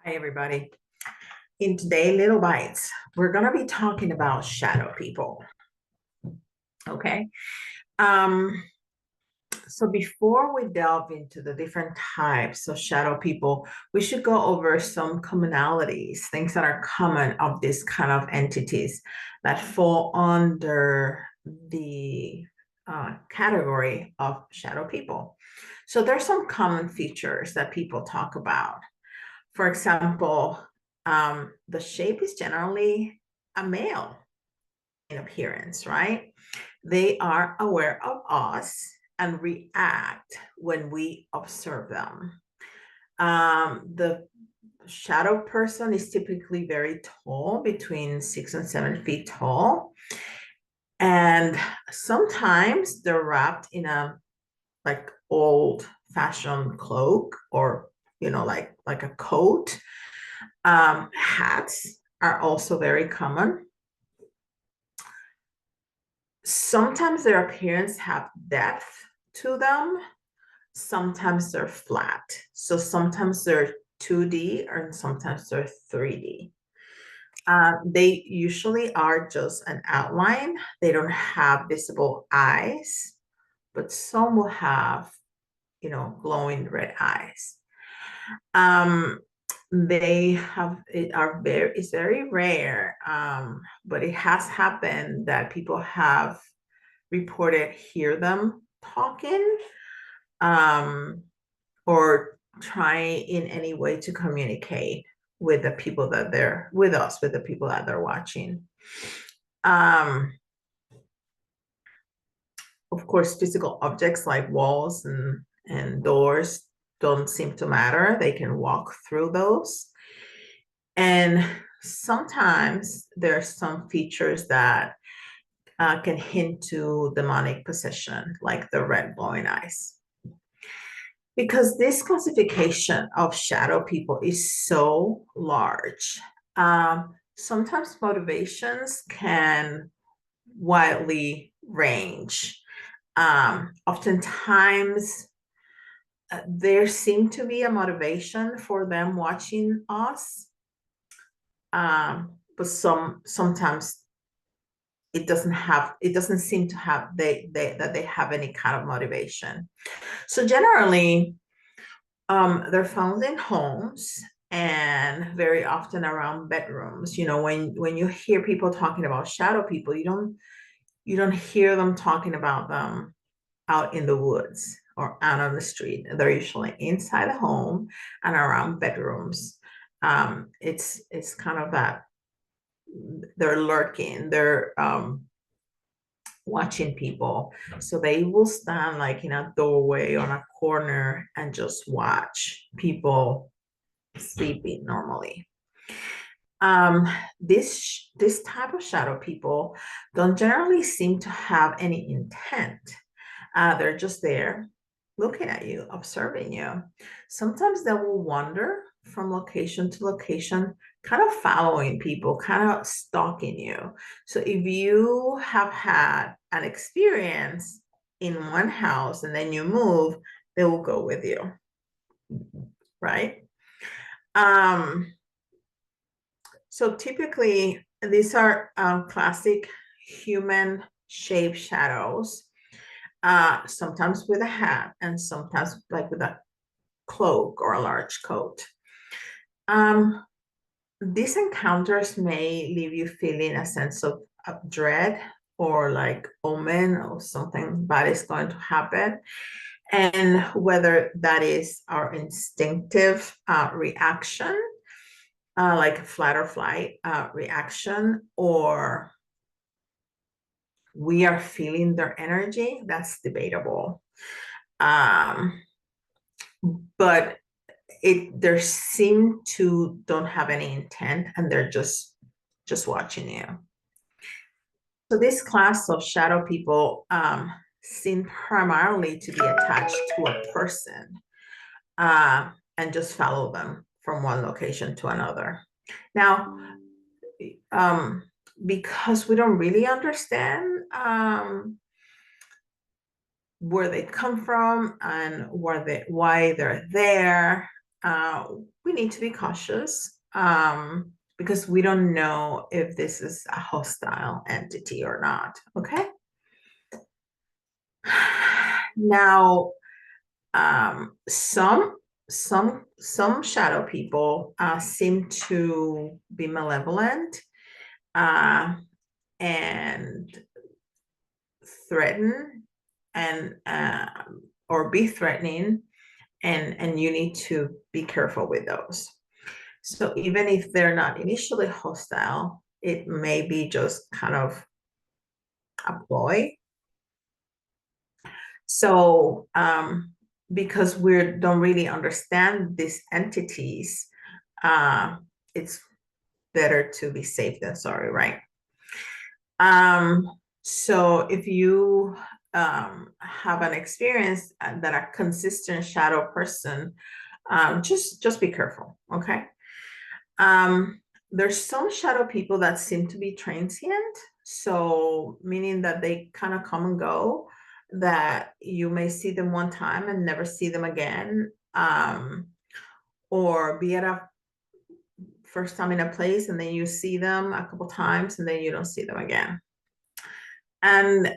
Hi, everybody. In today Little Bites, we're going to be talking about shadow people. Okay. Um, so before we delve into the different types of shadow people, we should go over some commonalities, things that are common of this kind of entities that fall under the category of shadow people. So there's some common features that people talk about. For example, the shape is generally a male in appearance, right? They are aware of us and react when we observe them. The shadow person is typically very tall, between 6 and 7 feet tall. And sometimes they're wrapped in a like old fashioned cloak or like a coat. Hats are also very common. Sometimes their appearance have depth to them. Sometimes they're flat. So sometimes they're 2D and sometimes they're 3D. They usually are just an outline. They don't have visible eyes, but some will have, glowing red eyes. Um, they have it are very it's very rare, but it has happened that people have reported hear them talking, um, or try in any way to communicate with the people that they're with us, with the people that they're watching. Um, of course, physical objects like walls and doors don't seem to matter. They can walk through those. And sometimes there are some features that can hint to demonic possession, like the red glowing eyes. Because this classification of shadow people is so large, sometimes motivations can widely range. Oftentimes, there seem to be a motivation for them watching us, but sometimes it doesn't seem to have that they have any kind of motivation. So generally, they're found in homes and very often around bedrooms. When you hear people talking about shadow people, you don't hear them talking about them out in the woods or out on the street. They're usually inside the home and around bedrooms. It's kind of that they're lurking, they're watching people. So they will stand like in a doorway on a corner and just watch people sleeping normally. Um, this type of shadow people don't generally seem to have any intent. They're just there looking at you, observing you. Sometimes they will wander from location to location, kind of following people, kind of stalking you. So if you have had an experience in one house and then you move, they will go with you, right? Um, so typically, these are classic human shaped shadows, sometimes with a hat and sometimes like with a cloak or a large coat. Um, these encounters may leave you feeling a sense of dread or like omen or something bad is going to happen. And whether that is our instinctive reaction, like flight or flight reaction, or we are feeling their energy, that's debatable. Um, but there seem to don't have any intent and they're just watching you. So this class of shadow people seem primarily to be attached to a person, and just follow them from one location to another. Now, um, because we don't really understand where they come from and why they're there, we need to be cautious, because we don't know if this is a hostile entity or not. Okay. Now, some shadow people seem to be malevolent, uh, and threaten, and or be threatening, and you need to be careful with those. So even if they're not initially hostile, it may be just kind of a ploy. So because we don't really understand these entities, uh, it's better to be safe than sorry, right? So if you have an experience that a consistent shadow person, just be careful, okay? Um, there's some shadow people that seem to be transient, so meaning that they kind of come and go, that you may see them one time and never see them again, or be at a first time in a place and then you see them a couple times and then you don't see them again. And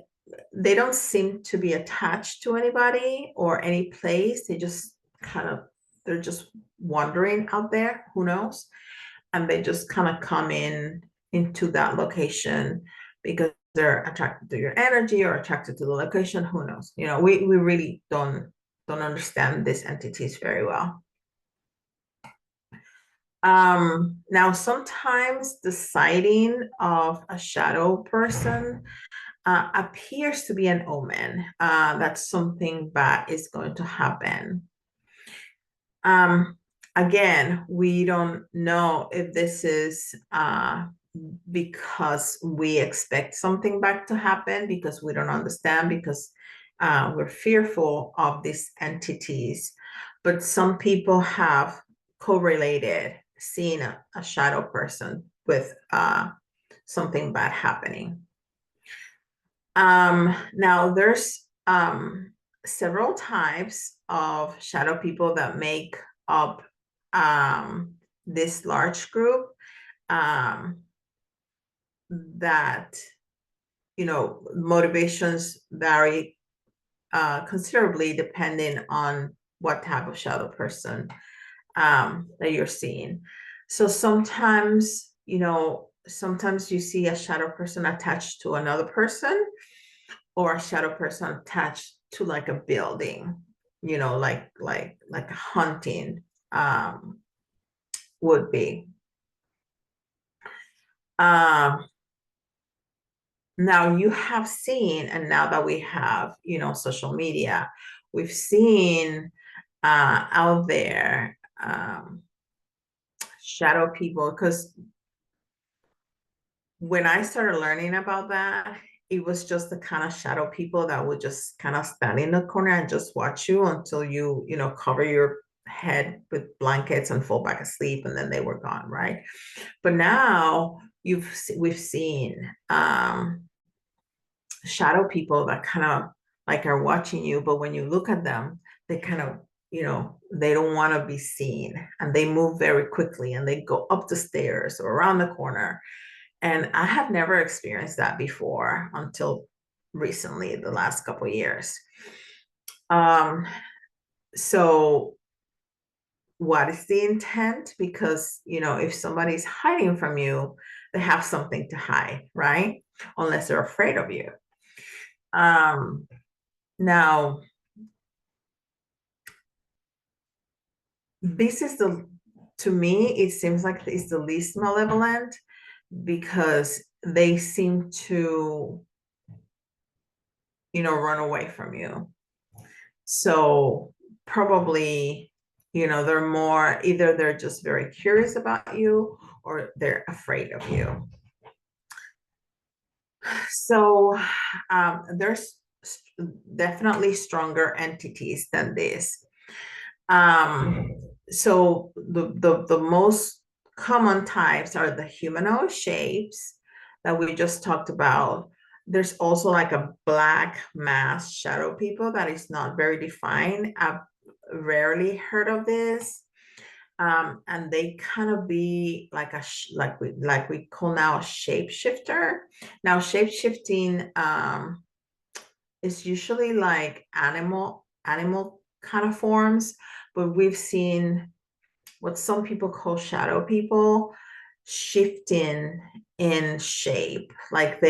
they don't seem to be attached to anybody or any place. They just kind of, they're just wandering out there, who knows? And they just kind of come into that location because they're attracted to your energy or attracted to the location, who knows? You know, we really don't understand these entities very well. Now sometimes the sighting of a shadow person appears to be an omen that something bad is going to happen. Again, we don't know if this is because we expect something bad to happen, because we don't understand, because we're fearful of these entities. But some people have correlated seeing a shadow person with something bad happening. Now there's several types of shadow people that make up this large group, that, you know, motivations vary considerably depending on what type of shadow person that you're seeing. So sometimes, you know, sometimes you see a shadow person attached to another person, or a shadow person attached to like a building, you know, like a hunting would be. Um, Now you have seen, and now that we have, you know, social media, we've seen out there shadow people, because when I started learning about that, it was just the kind of shadow people that would just kind of stand in the corner and just watch you until you know, cover your head with blankets and fall back asleep, and then they were gone, right? But now we've seen shadow people that kind of like are watching you, but when you look at them, they kind of, you know, they don't want to be seen, and they move very quickly, and they go up the stairs or around the corner. And I have never experienced that before until recently, the last couple of years. Um, so what is the intent? Because, you know, if somebody's hiding from you, they have something to hide, right? Unless they're afraid of you. Now, this is to me, it seems like it's the least malevolent, because they seem to, you know, run away from you. So probably, you know, they're more, either they're just very curious about you or they're afraid of you. So there's definitely stronger entities than this. So the most common types are the humanoid shapes that we just talked about. There's also like a black mass shadow people that is not very defined. I've rarely heard of this. And they kind of be like like we call now a shapeshifter. Now shape-shifting is usually like animal kind of forms, but we've seen what some people call shadow people shifting in shape, like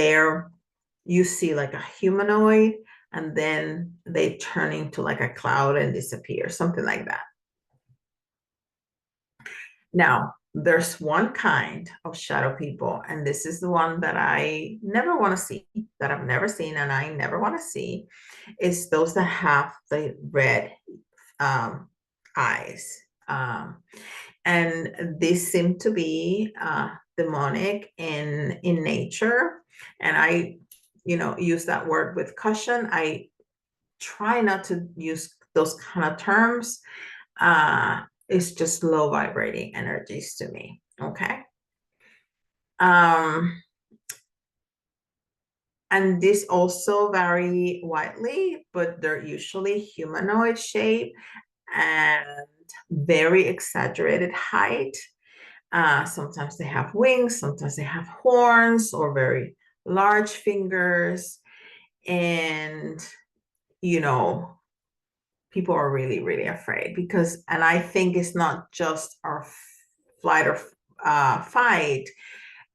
you see like a humanoid and then they turn into like a cloud and disappear, something like that. Now, there's one kind of shadow people, and this is the one that I never want to see, that I've never seen, and I never want to see, is those that have the red um, eyes. And these seem to be demonic in nature. And I, use that word with caution. I try not to use those kind of terms. It's just low vibrating energies to me. Okay. Um, and this also vary widely, but they're usually humanoid shape and very exaggerated height. Sometimes they have wings, sometimes they have horns or very large fingers. And, you know, people are really, really afraid because, and I think it's not just our flight or fight,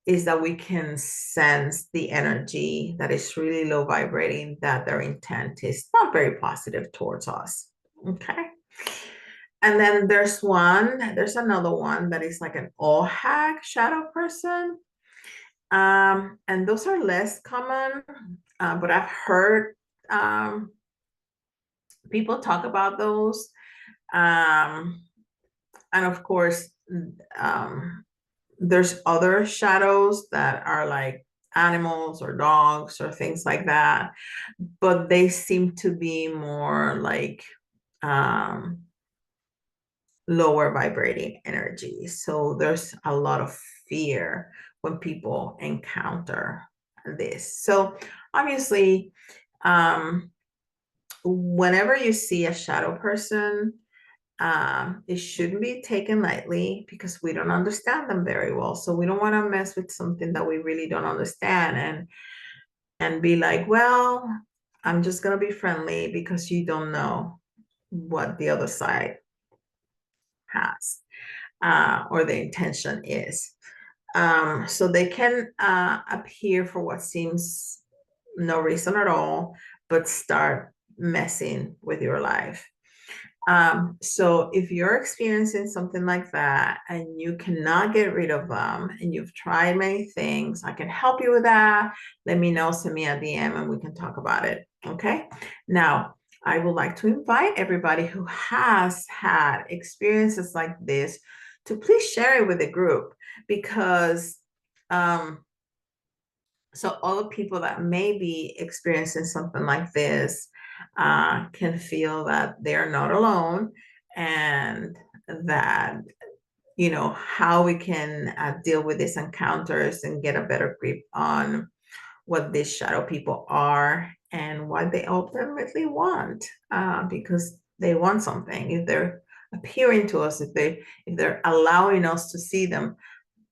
is that we can sense the energy that is really low vibrating, that their intent is not very positive towards us. Okay. And then there's another one that is like an all hag shadow person. And those are less common, but I've heard um, people talk about those. Um, and of course, um, there's other shadows that are like animals or dogs or things like that, but they seem to be more like um, lower vibrating energy. So there's a lot of fear when people encounter this. So obviously, whenever you see a shadow person, it shouldn't be taken lightly because we don't understand them very well. So we don't want to mess with something that we really don't understand and be like, well, I'm just gonna be friendly because you don't know what the other side has or the intention is. So they can appear for what seems no reason at all, but start messing with your life. So if you're experiencing something like that and you cannot get rid of them and you've tried many things, I can help you with that. Let me know, send me a DM and we can talk about it. Okay. Now, I would like to invite everybody who has had experiences like this to please share it with the group because so all the people that may be experiencing something like this can feel that they're not alone and that, how we can deal with these encounters and get a better grip on what these shadow people are and what they ultimately want because they want something. If they're appearing to us, if they're allowing us to see them,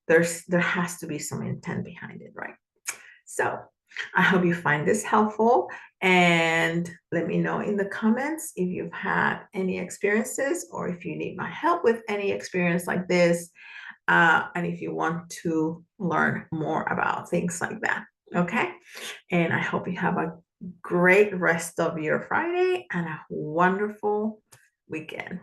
there has to be some intent behind it, right? So I hope you find this helpful and let me know in the comments if you've had any experiences or if you need my help with any experience like this. And if you want to learn more about things like that. Okay. And I hope you have a great rest of your Friday and a wonderful weekend.